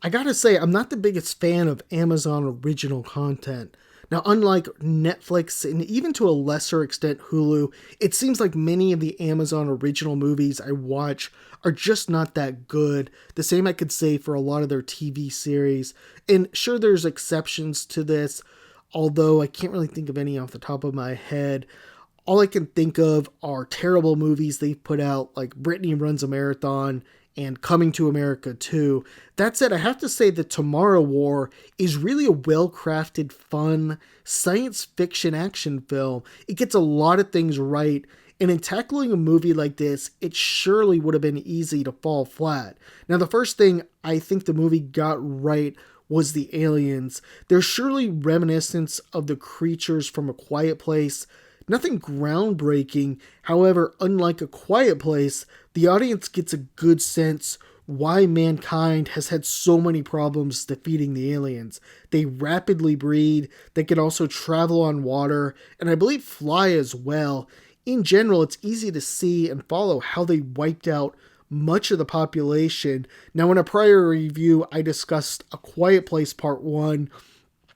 I gotta say, I'm not the biggest fan of Amazon original content. Now, unlike Netflix and even to a lesser extent Hulu, it seems like many of the Amazon original movies I watch are just not that good. The same I could say for a lot of their TV series. And sure, there's exceptions to this, although I can't really think of any off the top of my head. All I can think of are terrible movies they've put out, like Brittany Runs a Marathon and Coming to America 2. That said, I have to say that Tomorrow War is really a well crafted, fun science fiction action film. It gets a lot of things right. And in tackling a movie like this, it surely would have been easy to fall flat. Now, the first thing I think the movie got right was the aliens. There's surely reminiscence of the creatures from A Quiet Place. Nothing groundbreaking. However, unlike A Quiet Place, the audience gets a good sense why mankind has had so many problems defeating the aliens. They rapidly breed, they can also travel on water, and I believe fly as well. In general, it's easy to see and follow how they wiped out much of the population. Now, in a prior review, I discussed A Quiet Place Part 1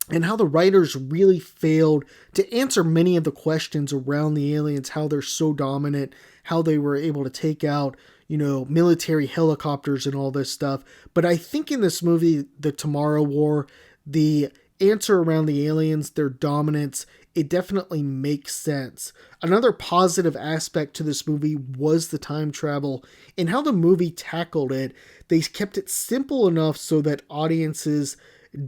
and how the writers really failed to answer many of the questions around the aliens, how they're so dominant, how they were able to take out, military helicopters and all this stuff. But I think in this movie, The Tomorrow War, the answer around the aliens, their dominance, it definitely makes sense. Another positive aspect to this movie was the time travel and how the movie tackled it. They kept it simple enough so that audiences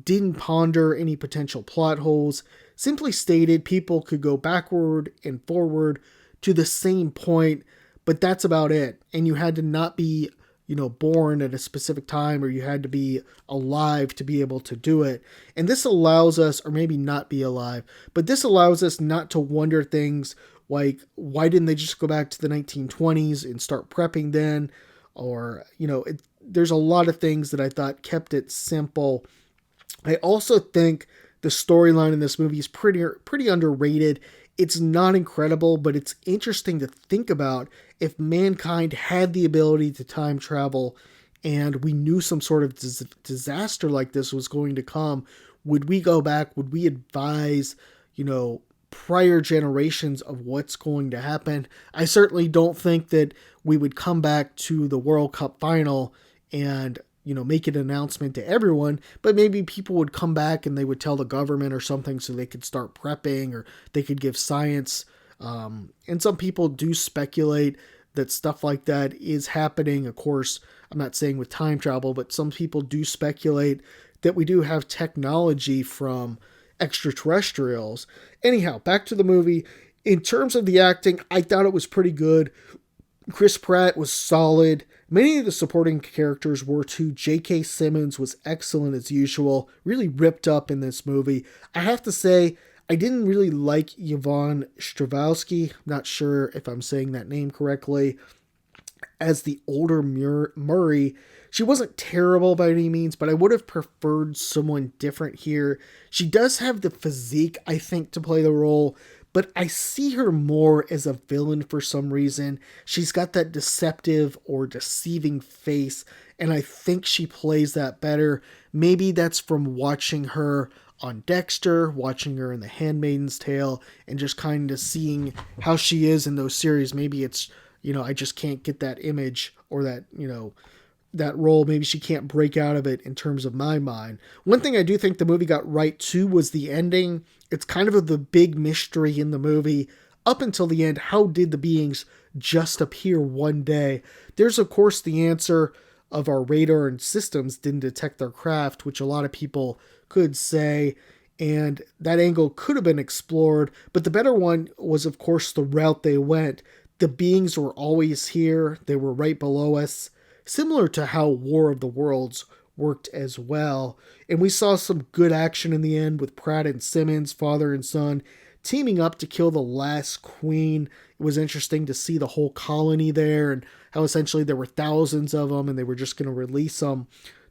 didn't ponder any potential plot holes. Simply stated, people could go backward and forward to the same point, but that's about it. And you had to not be, born at a specific time, or you had to be alive to be able to do it. And this allows us, or maybe not be alive, but this allows us not to wonder things like, why didn't they just go back to the 1920s and start prepping then? Or, there's a lot of things that I thought kept it simple. I also think the storyline in this movie is pretty underrated. It's not incredible, but it's interesting to think about. If mankind had the ability to time travel and we knew some sort of disaster like this was going to come, would we go back? Would we advise, prior generations of what's going to happen? I certainly don't think that we would come back to the World Cup final and make an announcement to everyone, but maybe people would come back and they would tell the government or something so they could start prepping, or they could give science. And some people do speculate that stuff like that is happening. Of course, I'm not saying with time travel, but some people do speculate that we do have technology from extraterrestrials. Anyhow, back to the movie. In terms of the acting, I thought it was pretty good. Chris Pratt was solid. Many of the supporting characters were too. J.K. Simmons was excellent as usual, really ripped up in this movie. I have to say, I didn't really like Yvonne Strahovski, not sure if I'm saying that name correctly, as the older Murray. She wasn't terrible by any means, but I would have preferred someone different here. She does have the physique, I think, to play the role, but I see her more as a villain for some reason. She's got that deceptive or deceiving face, and I think she plays that better. Maybe that's from watching her on Dexter, watching her in The Handmaid's Tale, and just kind of seeing how she is in those series. Maybe it's, I just can't get that image, or that, that role. Maybe she can't break out of it in terms of my mind. One thing I do think the movie got right too was the ending. It's kind of the big mystery in the movie. Up until the end, how did the beings just appear one day? There's of course the answer of our radar and systems didn't detect their craft, which a lot of people could say, and that angle could have been explored, but the better one was of course the route they went. The beings were always here. They were right below us, similar to how War of the Worlds worked as well. And we saw some good action in the end with Pratt and Simmons, father and son, teaming up to kill the last queen. It was interesting to see the whole colony there, and how essentially there were thousands of them and they were just going to release them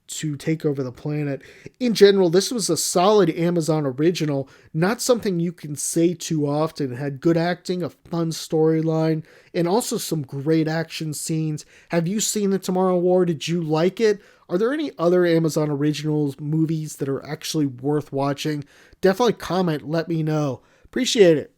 to take over the planet. In general, this was a solid Amazon original, not something you can say too often. It had good acting, a fun storyline, and also some great action scenes. Have you seen The Tomorrow War? Did you like it? Are there any other Amazon Originals movies that are actually worth watching? Definitely comment, let me know. Appreciate it.